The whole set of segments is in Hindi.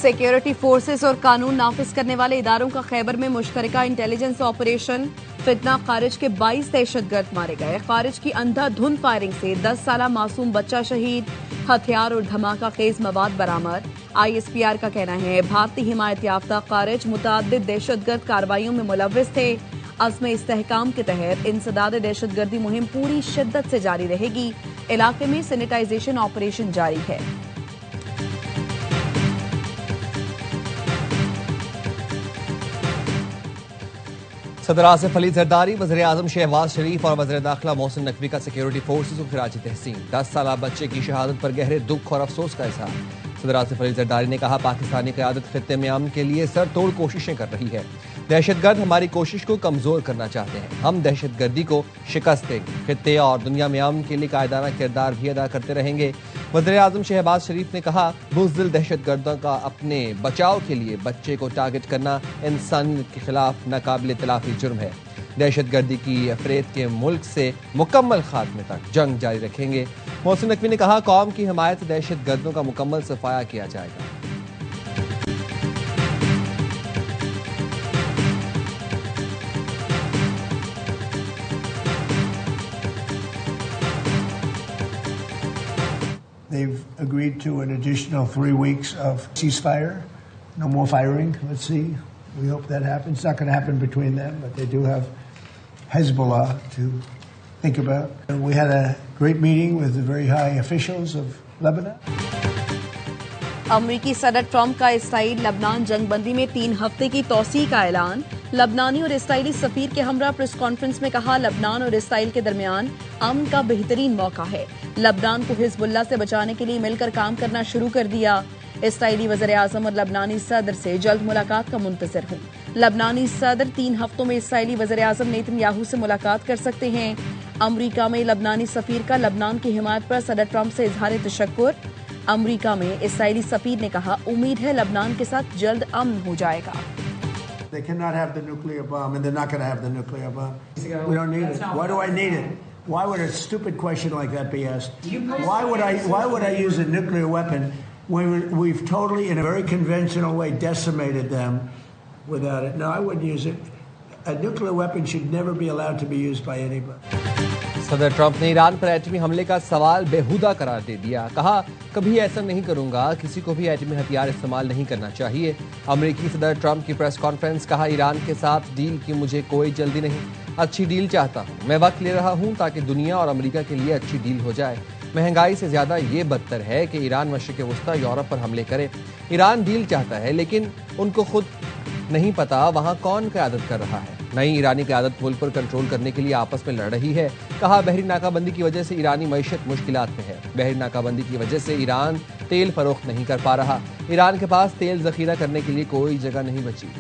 सिक्योरिटी फोर्सेस और कानून नाफिज करने वाले इदारों का खैबर में मुश्तरका इंटेलिजेंस ऑपरेशन फितना खारिज के 22 दहशतगर्द मारे गए। खारिज की अंधाधुंध फायरिंग से 10 साला मासूम बच्चा शहीद, हथियार और धमाका खेज मवाद बरामद। ISPR का कहना है भारतीय हिमायत याफ्ता खारिज मुतअद्दिद दहशतगर्द कार्रवाइयों में मुलव्विस थे। अज़्म इस्तेहकाम के तहत इंसदाद दहशतगर्दी मुहिम पूरी शिद्दत से जारी रहेगी। इलाके में सैनिटाइजेशन ऑपरेशन जारी है। सदर आसिफ अली जरदारी, वज़ीर-ए-आज़म शहबाज शरीफ और वज़ीर दाखिला मोहसिन नकवी का सिक्योरिटी फोर्सेस को खिराज तहसीन। 10 साला बच्चे की शहादत पर गहरे दुख और अफसोस का इजहार। सदर आसिफ अली जरदारी ने कहा पाकिस्तानी क़यादत खित्ते में अमन के लिए सर तोड़ कोशिशें कर रही है। दहशतगर्द हमारी कोशिश को कमजोर करना चाहते हैं। हम दहशतगर्दी को शिकस्त देंगे। खित्ते और दुनिया में अमन के लिए कायदाना किरदार भी अदा करते रहेंगे। वज़ीर-ए-आज़म शहबाज शरीफ ने कहा बुज़दिल दहशतगर्दों का अपने बचाव के लिए बच्चे को टारगेट करना इंसानियत के खिलाफ नाकाबिल तलाफी जुर्म है। दहशतगर्दी की अफरेत के मुल्क से मुकम्मल खात्मे तक जंग जारी रखेंगे। मोहसिन नकवी ने कहा कौम की हिमायत से दहशतगर्दों का मुकम्मल सफाया किया जाएगा। They've agreed to an additional 3 weeks of ceasefire. No more firing. Let's see. We hope that happens. It's not going to happen between them, but they do have Hezbollah to think about. And we had a great meeting with the very high officials of Lebanon. अमरीकी सदर ट्रंप का इसराइल लबनान जंगबंदी में 3 हफ्ते की तौसीह का ऐलान। लबनानी और इसराइली सफीर के हमरा प्रेस कॉन्फ्रेंस में कहा लबनान और इसराइल के दरमियान अमन का बेहतरीन मौका है। लबनान को हिजबुल्लाह से बचाने के लिए मिलकर काम करना शुरू कर दिया। इसराइली वज़ीर-ए-आज़म और लबनानी सदर से जल्द मुलाकात का मुंतज़िर हूं। लबनानी सदर 3 हफ्तों में इसराइली वज़ीर-ए-आज़म नेतन्याहू से मुलाकात कर सकते हैं। अमरीका में लबनानी सफीर का लबनान की हिमायत पर सदर ट्रंप से इजहार तशक्कुर। अमरीका में इसराइली सफीर ने कहा उम्मीद है लबनान के साथ जल्द अमन हो जाएगा। They cannot have the nuclear bomb, and they're not going to have the nuclear bomb. We don't need it. Why do I need it? Why would a stupid question like that be asked? Why would I use a nuclear weapon when we've totally, in a very conventional way, decimated them without it? No, I wouldn't use it. A nuclear weapon should never be allowed to be used by anybody. सदर ट्रंप ने ईरान पर एटमी हमले का सवाल बेहुदा करार दे दिया। कहा कभी ऐसा नहीं करूंगा, किसी को भी एटमी हथियार इस्तेमाल नहीं करना चाहिए। अमेरिकी सदर ट्रंप की प्रेस कॉन्फ्रेंस, कहा ईरान के साथ डील की मुझे कोई जल्दी नहीं, अच्छी डील चाहता हूं। मैं वक्त ले रहा हूं ताकि दुनिया और अमेरिका के लिए अच्छी डील हो जाए। महंगाई से ज्यादा ये बदतर है कि ईरान मशरिक़ वस्ता यूरोप पर हमले करे। ईरान डील चाहता है लेकिन उनको खुद नहीं पता वहां कौन क़यादत कर रहा है। नई ईरानी क़यादत मुल्क पर कंट्रोल करने के लिए आपस में लड़ रही है। कहा बहरी नाकाबंदी की वजह से ईरानी मईशत मुश्किलात में है। बहरी नाकाबंदी की वजह से ईरान तेल फरोख्त नहीं कर पा रहा। ईरान के पास तेल जखीरा करने के लिए कोई जगह नहीं बची।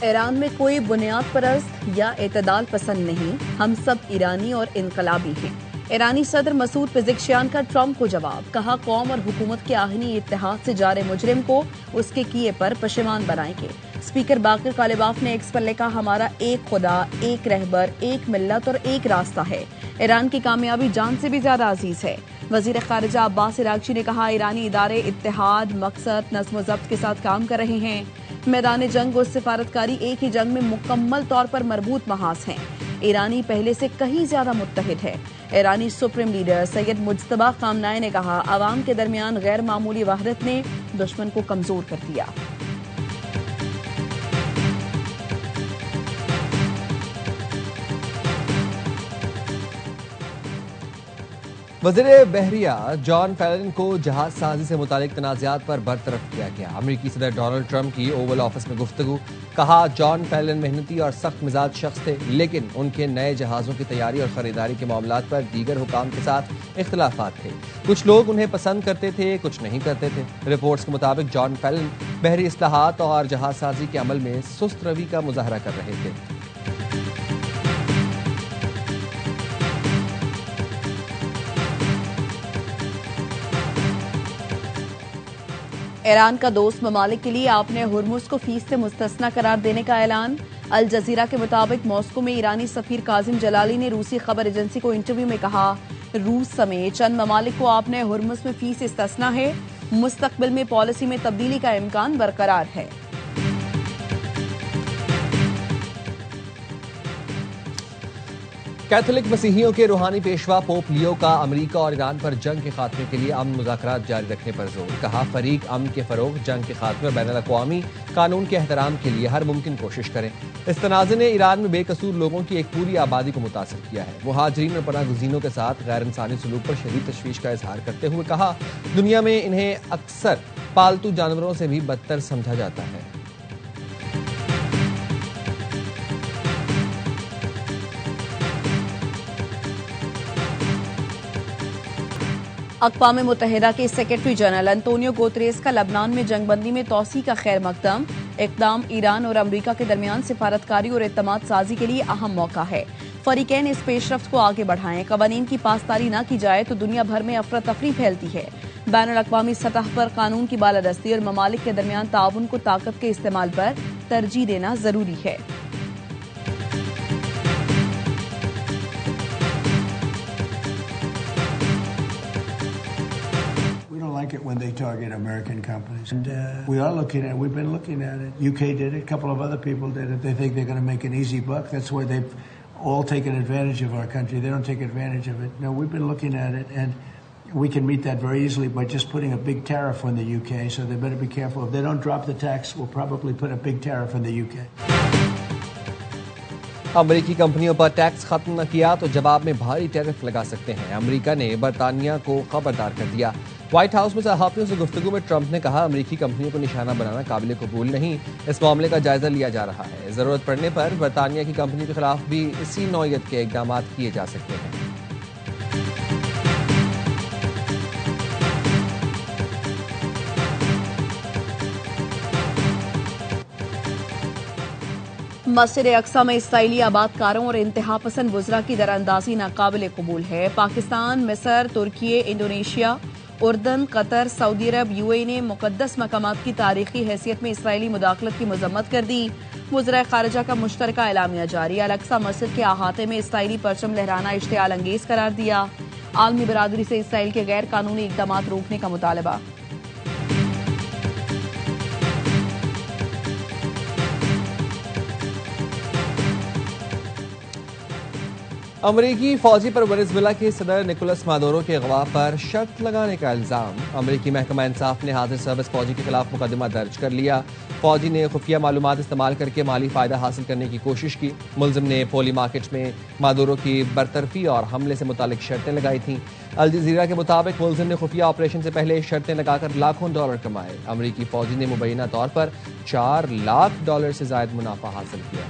ईरान में कोई बुनियाद परस्त या एतदाल पसंद नहीं, हम सब ईरानी और इनकलाबी हैं। ईरानी सदर मसूद पेज़ेश्कियान का ट्रंप को जवाब। कहा कौम और हुकूमत के आहनी इत्तेहाद से जारे मुजरिम को उसके किए पर पशेमान बनाएंगे। स्पीकर बाकर कालिबाफ ने एक्स पर लिखा हमारा एक खुदा, एक रहबर, एक मिल्लत और एक रास्ता है। ईरान की कामयाबी जान से भी ज्यादा अजीज है। वजीर खारिजा अब्बास इरागची ने कहा ईरानी इदारे इत्तेहाद, मकसद, नज़्म व ज़ब्त के साथ काम कर रहे हैं। मैदान जंग और सिफारतकारी एक ही जंग में मुकम्मल तौर पर मरबूत महाज हैं। ईरानी पहले से कहीं ज्यादा मुत्तहिद है। ईरानी supreme leader Sayyid Mojtaba Khamenei ने कहा आवाम के दरमियान गैर मामूली वहदत ने दुश्मन को कमजोर कर दिया। वज़ीर बहरिया जॉन फेलन को जहाज साजी से मुतालिक तनाज़ात पर बरतरफ किया गया। अमेरिकी सदर डोनाल्ड ट्रंप की ओवल ऑफिस में गुफ्तगू। कहा जॉन फेलन मेहनती और सख्त मिजाज शख्स थे लेकिन उनके नए जहाज़ों की तैयारी और खरीदारी के मामलात पर दीगर हुकाम के साथ इख्तलाफात थे। कुछ लोग उन्हें पसंद करते थे, कुछ नहीं करते थे। रिपोर्ट्स के मुताबिक जॉन फेलन बहरी इस्लाहात और जहाज साजी के अमल में सुस्त रवि का मुजाहरा कर रहे थे। ईरान का दोस्त ममालिक के लिए आपने हुर्मुज को फीस से मुस्तस्ना करार देने का ऐलान। अल जजीरा के मुताबिक मॉस्को में ईरानी सफीर काजिम जलाली ने रूसी खबर एजेंसी को इंटरव्यू में कहा, रूस समेत चंद ममालिक को आपने हुर्मुज में फीस इस्तेस्ना है। मुस्तकबिल में पॉलिसी में तब्दीली का इम्कान बरकरार है। कैथोलिक मसीहियों के रूहानी पेशवा पोप लियो का अमेरिका और ईरान पर जंग के खात्मे के लिए अमन मुज़ाकरात जारी रखने पर जोर। कहा, फरीक अमन के फरोग, जंग के खात्मे और बैनुल अक़वामी कानून के एहतराम के लिए हर मुमकिन कोशिश करें। इस तनाज़े ने ईरान में बेकसूर लोगों की एक पूरी आबादी को मुतासर किया है। मुहाजिरीन और पनाह गुज़ीनों के साथ गैर इंसानी सलूक पर शदीद तशवीश का इजहार करते हुए कहा, दुनिया में इन्हें अक्सर पालतू जानवरों से भी बदतर समझा जाता है। अक़वाम मुत्तहिदा के सेक्रेटरी जनरल अंतोनियो गुतेरेस का लबनान में जंगबंदी में तौसी का खैर मकदम। इक़दाम ईरान और अमरीका के दरमियान सिफारतकारी और एतमाद साजी के लिए अहम मौका है। फरीकैन इस पेशरफ्त को आगे बढ़ाएं। कवानीन की पासदारी न की जाए तो दुनिया भर में अफरा तफरी फैलती है। बैनुल अक़वामी सतह पर कानून की बालादस्ती और ममालिक के दरमियान ताउन को ताकत के इस्तेमाल पर तरजीह देना जरूरी है। Like it when they target American companies. And we are looking at it. We've been looking at it. UK did it. A couple of other people did it. They think they're going to make an easy buck. That's why they've all taken advantage of our country. They don't take advantage of it. No, we've been looking at it, and we can meet that very easily by just putting a big tariff on the UK. So they better be careful. If they don't drop the tax, we'll probably put a big tariff on the UK. अमरीकी कंपनियों पर टैक्स खत्म न किया तो जवाब में भारी टैरिफ लगा सकते हैं। अमरीका ने बरतानिया को खबरदार कर दिया। व्हाइट हाउस में सहाफियों से गुफ्तगू में ट्रंप ने कहा, अमरीकी कंपनियों को निशाना बनाना काबिल कबूल नहीं। इस मामले का जायजा लिया जा रहा है। जरूरत पड़ने पर बरतानिया की कंपनी के खिलाफ भी इसी नौयत के इकदाम किए जा सकते हैं। मस्जिद अक्सा में इसराइली आबादकारों और इंतहा पसंद बुजरा की दरअंदाजी नाकाबिल कबूल है। पाकिस्तान, मिस्र, तुर्की, इंडोनेशिया, उर्दन, कतर, सऊदी अरब, यूएई ने मुकद्दस मकामात की तारीखी हैसियत में इसराइली मुदाखलत की मजम्मत कर दी। वज़ीर खारिजा का मुश्तरका एलामिया जारी। अल अक्सा मस्जिद के अहाते में इसराइली परचम लहराना इश्तियाल अंगेज करार दिया। आलमी बरादरी से इसराइल के गैर कानूनी इकदाम रोकने का मुतालबा। अमरीकी फौजी पर वेनेजुएला के सदर निकोलस मादुरो के अगवा पर शर्त लगाने का इल्जाम। अमरीकी महकमा इंसाफ ने हाजिर सर्विस फौजी के खिलाफ मुकदमा दर्ज कर लिया। फौजी ने खुफिया मालूमात इस्तेमाल करके माली फायदा हासिल करने की कोशिश की। मुलजिम ने पोली मार्केट में मादुरो की बरतरफी और हमले से मुतालिक शर्तें लगाई थीं। अल जजीरा के मुताबिक मुलजिम ने खुफिया ऑपरेशन से पहले शर्तें लगाकर लाखों डॉलर कमाए। अमरीकी फौजी ने मुबैना तौर पर $4 लाख से जायद मुनाफा हासिल किया।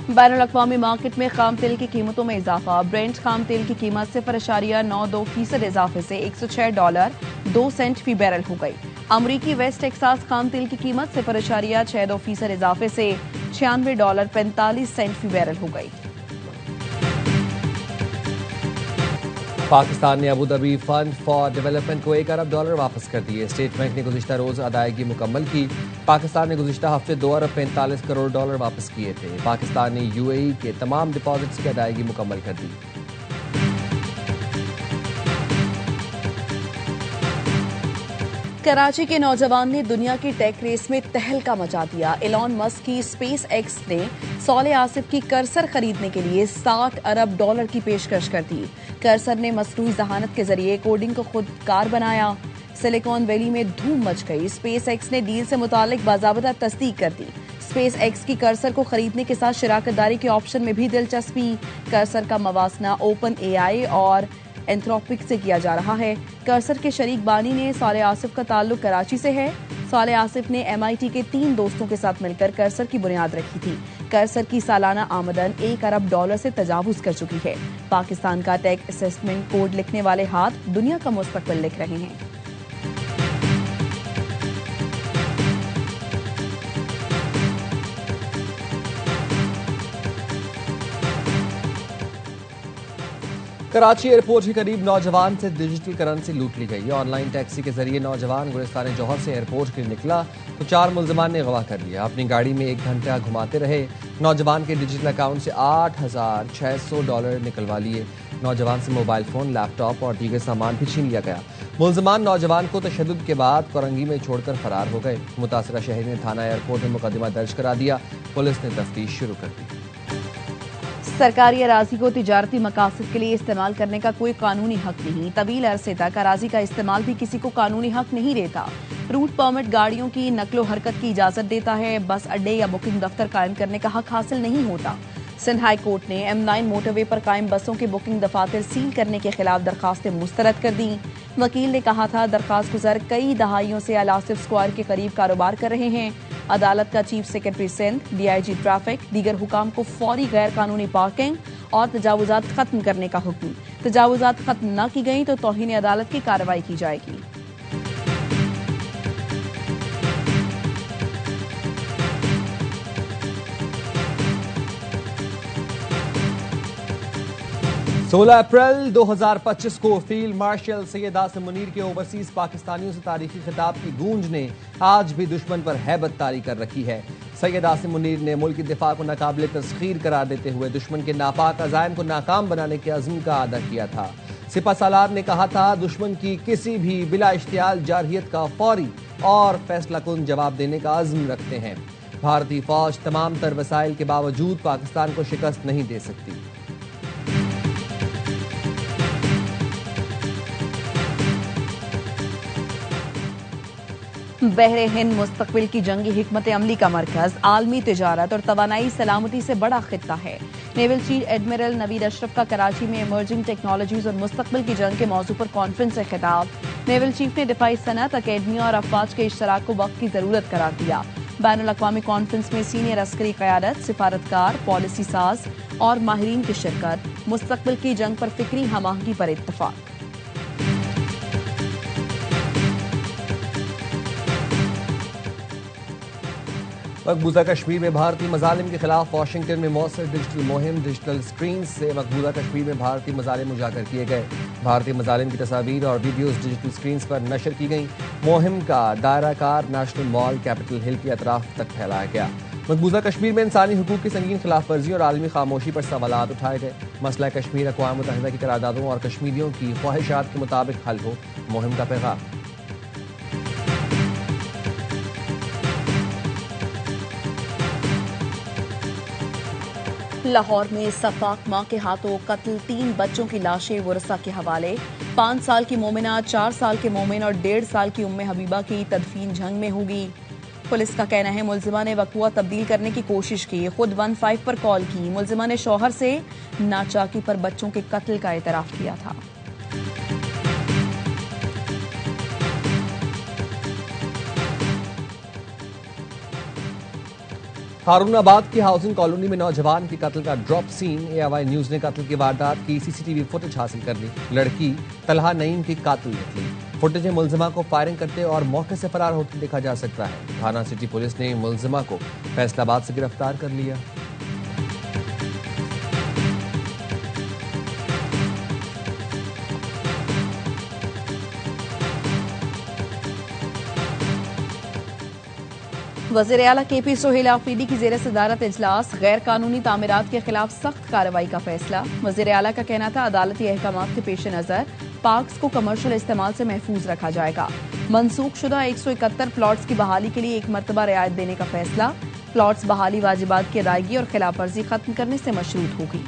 बैनुल अक़वामी मार्केट में खाम तेल की कीमतों में इजाफा। ब्रेंट खाम तेल की कीमत 0.92% इजाफे से $106.02 फी बैरल हो गई। अमरीकी वेस्ट टेक्सास खाम तेल की कीमत 0.62% इजाफे से $96.45 फी बैरल हो गई। पाकिस्तान ने Abu Dhabi fund for development को $1 अरब वापस कर दिए। स्टेट बैंक ने गुज़िश्ता रोज अदायगी मुकम्मल की। पाकिस्तान ने गुज़िश्ता हफ्ते $2.45 करोड़ वापस किए थे। पाकिस्तान ने यूएई के तमाम डिपॉजिट्स की अदायगी मुकम्मल कर दी। कराची के नौजवान ने दुनिया की टेक रेस में तहलका मचा दिया। एलॉन मस्क की स्पेस एक्स ने सौले आसिफ की कर्सर खरीदने के लिए $60 अरब की पेशकश कर दी। कर्सर ने मसनूई जहानत के जरिए कोडिंग को खुद कार बनाया। सिलिकॉन वैली में धूम मच गई। स्पेस एक्स ने डील से मुतालिक बाज़ाबिता तस्दीक कर दी। स्पेस एक्स की कर्सर को खरीदने के साथ शराकतदारी के ऑप्शन में भी दिलचस्पी। कर्सर का मवासना ओपन एआई और एंथ्रोपिक से किया जा रहा है। कर्सर के शरीक बानी ने सौले आसिफ का ताल्लुक कराची से है। सौले आसिफ ने MIT के 3 दोस्तों के साथ मिलकर कर्सर की बुनियाद रखी थी। कर्सर की सालाना आमदन $1 अरब से तजावुज कर चुकी है। पाकिस्तान का टेक असेसमेंट कोड लिखने वाले हाथ दुनिया का मुस्तकबिल लिख रहे हैं। कराची एयरपोर्ट के करीब नौजवान से डिजिटल करेंसी लूट ली गई। ऑनलाइन टैक्सी के जरिए नौजवान गुलिस्तान जौहर से एयरपोर्ट के लिए निकला तो 4 मुल्जिमान ने अगवा कर लिया। अपनी गाड़ी में 1 घंटा घुमाते रहे। नौजवान के डिजिटल अकाउंट से $8,600 निकलवा लिए। नौजवान से मोबाइल फोन, लैपटॉप और दीगर सामान भी छीन लिया गया। मुल्जिमान नौजवान को तशद्दुद के बाद कोरंगी में छोड़कर फरार हो गए। मुतासरा शहर ने थाना एयरपोर्ट में मुकदमा दर्ज करा दिया। पुलिस ने तफ्तीश शुरू कर दी। सरकारी अराजी को तिजारती मकासद के लिए इस्तेमाल करने का कोई कानूनी हक नहीं। तवील अरसे तक अराजी का इस्तेमाल भी किसी को कानूनी हक नहीं देता। रूट परमिट गाड़ियों की नकलो हरकत की इजाजत देता है। बस अड्डे या बुकिंग दफ्तर कायम करने का हक हासिल नहीं होता। सिंध हाई कोर्ट ने M9 मोटरवे पर कायम बसों के बुकिंग दफातर सील करने के खिलाफ दरखास्तें मुस्तरद कर दी। वकील ने कहा था दरखास्त गुज़र कई दहाइयों से अल आसिफ स्क्वायर के करीब कारोबार कर रहे हैं। अदालत का chief secretary Sindh, DIG traffic, दीगर हुकाम को फौरी गैर कानूनी पार्किंग और तजावुजात खत्म करने का हुक्म। तजावुजात खत्म न की गई तो तौहीन अदालत की कार्रवाई की जाएगी। सोलह अप्रैल 2025 को फील्ड मार्शल सैयद आसिम मुनीर के ओवरसीज पाकिस्तानियों से तारीखी खिताब की गूंज ने आज भी दुश्मन पर हैबत तारी कर रखी है। सैयद आसिम मुनीर ने मुल्क की दिफा को नाकाबिले तस्खीर करार देते हुए दुश्मन के नापाक अज़ाइम को नाकाम बनाने के अज़्म का अदा किया था। सिपा सालार ने कहा था दुश्मन की किसी भी बिला इश्तियाल जारहियत का फौरी और फैसला कुन जवाब देने का अज़्म रखते हैं। भारतीय फौज तमाम तर वसाइल के बावजूद पाकिस्तान को शिकस्त नहीं दे सकती। बहरे हिंद मुस्तकबिल की जंगी हिकमत अमली का मरकज, आलमी तिजारत और तवानाई सलामती से बड़ा खित्ता है। Naval chief admiral Naveed Ashraf का कराची में इमर्जिंग टेक्नोलॉजीज और मुस्तकबिल की जंग के मौजू पर कॉन्फ्रेंस से खिताब। नेवल चीफ ने दिफाई सनत, अकेडमिया और अफवाज के इश्तराक को वक्त की जरूरत करार दिया। बैनुल अक़वामी कॉन्फ्रेंस में सीनियर अस्करी क़यादत, सिफारतकार, पॉलिसी साज और माहिरीन की शिरकत। मुस्तकबिल की जंग पर फिक्री हमाहंगी पर इत्तफाक। मकबूजा कश्मीर में भारतीय मजालिम के खिलाफ वाशिंगटन में मौसर डिजिटल मुहिम। डिजिटल स्क्रीन से मकबूजा कश्मीर में भारतीय मजालिम उजागर किए गए। भारतीय मजालिम की तस्वीर और वीडियोस डिजिटल स्क्रीन पर नशर की गई। मुहिम का दायरा car national mall, Capitol Hill के अतराफ तक फैलाया गया। मकबूजा कश्मीर में इंसानी हुकूक की संगीन खिलाफ वर्जी और आलमी खामोशी पर सवालात उठाए गए। मसला कश्मीर अक़वाम मुत्तहिदा की करारदादों और कश्मीरियों की ख्वाहिशात के मुताबिक हल हो, मुहिम का पैगाम। लाहौर में सफाक मां के हाथों कत्ल, 3 बच्चों की लाशें वरसा के हवाले। 5 साल की मोमिना, 4 साल के मोमिन और 1.5 साल की उम्मे हबीबा की तदफीन झंग में होगी। पुलिस का कहना है मुलजिमा ने वक़्वा तब्दील करने की कोशिश की, खुद 15 पर कॉल की। मुलजिमा ने शौहर से नाचाकी पर बच्चों के कत्ल का एतराफ किया था। हारूनाबाद की हाउसिंग कॉलोनी में नौजवान के कत्ल का ड्रॉप सीन। AIY न्यूज ने कत्ल की वारदात की CCTV फुटेज हासिल कर ली। लड़की तलहा नईम की कातिल निकली। फुटेज में मुलजिमा को फायरिंग करते और मौके से फरार होते देखा जा सकता है। थाना सिटी पुलिस ने मुलजिमा को फैसलाबाद से गिरफ्तार कर लिया। वज़ीर आला KP सोहेल आफरीदी की ज़ेर सदारत इजलास। गैर कानूनी तामीरात के खिलाफ सख्त कार्रवाई का फैसला। वज़ीर आला का कहना था अदालती अहकामात के पेश नज़र पार्क्स को कमर्शियल इस्तेमाल से महफूज रखा जाएगा। मनसूख शुदा 171 प्लॉट्स की बहाली के लिए 1 मरतबा रियायत देने का फैसला। प्लॉट्स बहाली वाजिबात की अदायगी और खिलाफ वर्जी खत्म करने से मशरूत होगी।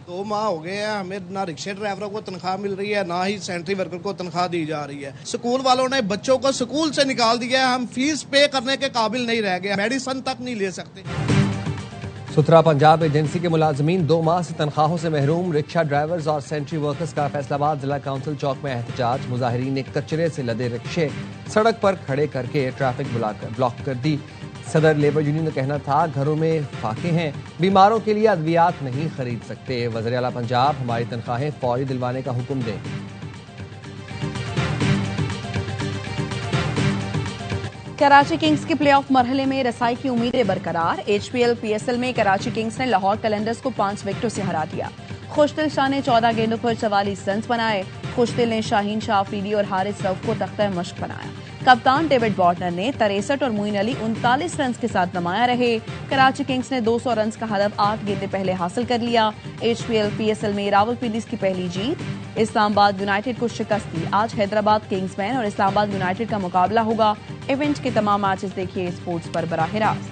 2 माह हो गए हैं, हमें ना रिक्शे ड्राइवरों को तनख्वाह मिल रही है, ना ही सेंट्री वर्कर को तनख्वाह दी जा रही है। स्कूल वालों ने बच्चों को स्कूल से निकाल दिया है, हम फीस पे करने के काबिल नहीं रह गए, मेडिसिन तक नहीं ले सकते। सुथरा पंजाब एजेंसी के मुलाजमीन 2 माह से तनख्वाहों से महरूम। रिक्शा ड्राइवर्स और सेंट्री वर्कर्स का फैसलाबाद जिला काउंसिल चौक में एहतजाज। मुजाहिरीन ने कचरे से लदे रिक्शे सड़क पर खड़े करके ट्रैफिक ब्लॉक कर दी। सदर लेबर यूनियन का कहना था घरों में फाके हैं, बीमारों के लिए अद्वियात नहीं खरीद सकते। वज़ीर आला पंजाब हमारी तनख्वाहें फौरी दिलवाने का हुक्म दें। कराची किंग्स के प्लेऑफ मरहले में रसाई की उम्मीदें बरकरार। एचपीएल पीएसएल में कराची किंग्स ने लाहौर कलंदर्स को 5 विकेटों से हरा दिया। खुशदिल शाह ने 14 गेंदों पर 44 रन बनाए। खुशदिल ने शाहीन शाह अफरीदी और हारिस रऊफ को तख्ता मश्क बनाया। कप्तान डेविड वार्नर ने 63 और मोइन अली 39 रन के साथ नुमाया रहे। कराची किंग्स ने 200 रन का हदफ 8 गेंदें पहले हासिल कर लिया। एचपीएल पीएसएल में रावलपिंडीज की पहली जीत। इस्लामाबाद यूनाइटेड को शिकस्त दी। आज हैदराबाद किंग्समैन और इस्लामाबाद यूनाइटेड का मुकाबला होगा। इवेंट के तमाम मैचेस देखिए स्पोर्ट्स पर बराह रास्त।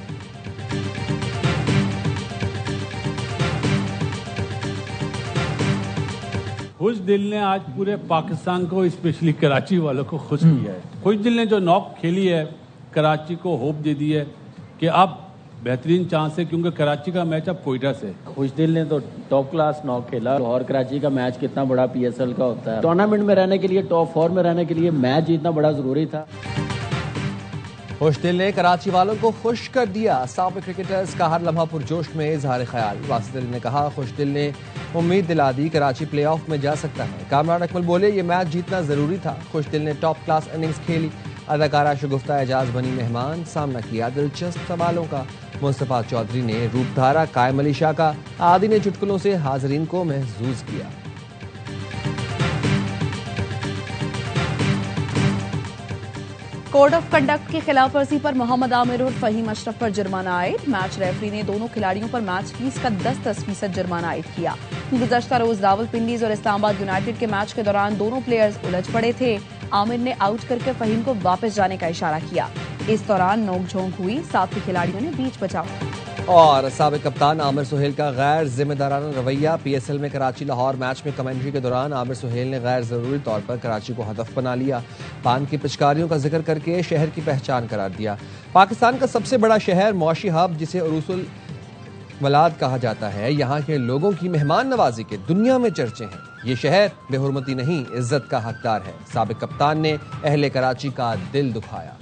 खुश दिल ने आज पूरे पाकिस्तान को, स्पेशली कराची वालों को खुश किया है। खुश दिल ने जो नॉक खेली है, कराची को होप दे दी है कि अब बेहतरीन चांस है, क्योंकि कराची का मैच अब कोयटा से। खुशदिल ने तो टॉप क्लास नॉक खेला और कराची का मैच कितना बड़ा पीएसएल का होता है। टूर्नामेंट में रहने के लिए, टॉप 4 में रहने के लिए मैच जीतना बड़ा जरूरी था। खुशदिल ने कराची वालों को खुश कर दिया। साबिक क्रिकेटर्स का हर लम्हा पुरजोश में इजहार ख्याल। वासिद अली ने कहा, खुशदिल ने उम्मीद दिला दी कराची प्लेऑफ में जा सकता है। कामरान अकमल बोले, ये मैच जीतना जरूरी था। खुशदिल ने टॉप क्लास इनिंग्स खेली। अदाकारा शगुफ्ता एजाज बनी मेहमान। सामना किया दिलचस्प सवालों का। मुस्तफा चौधरी ने रूपधारा कायम अली शाह का। आदि ने चुटकुलों से हाजरीन को महसूस किया। कोड ऑफ कंडक्ट की खिलाफ वर्जी पर मोहम्मद आमिर और फहीम अशरफ पर जुर्माना आयद। मैच रेफरी ने दोनों खिलाड़ियों पर मैच फीस का 10% जुर्माना आयद किया। गुज़श्ता रोज रावलपिंडीज और इस्लामाबाद यूनाइटेड के मैच के दौरान दोनों प्लेयर्स उलझ पड़े थे। आमिर ने आउट करके फहीम को वापस जाने का इशारा किया। इस दौरान नोकझोंक हुई। साथी खिलाड़ियों ने बीच बचाव। और साबिक कप्तान आमिर सुहेल का गैर जिम्मेदाराना रवैया। पीएसएल में कराची लाहौर मैच में कमेंट्री के दौरान आमिर सुहेल ने गैर जरूरी तौर पर कराची को हदफ बना लिया। पान की पिचकारियों का जिक्र करके शहर की पहचान करार दिया। पाकिस्तान का सबसे बड़ा शहर, मौशी हब जिसे उरूसुल वलाद कहा जाता है, यहाँ के लोगों की मेहमान नवाजी के दुनिया में चर्चे हैं। ये शहर बेहुरमती नहीं, इज्जत का हकदार है। साबिक कप्तान ने अहले कराची का दिल दुखाया।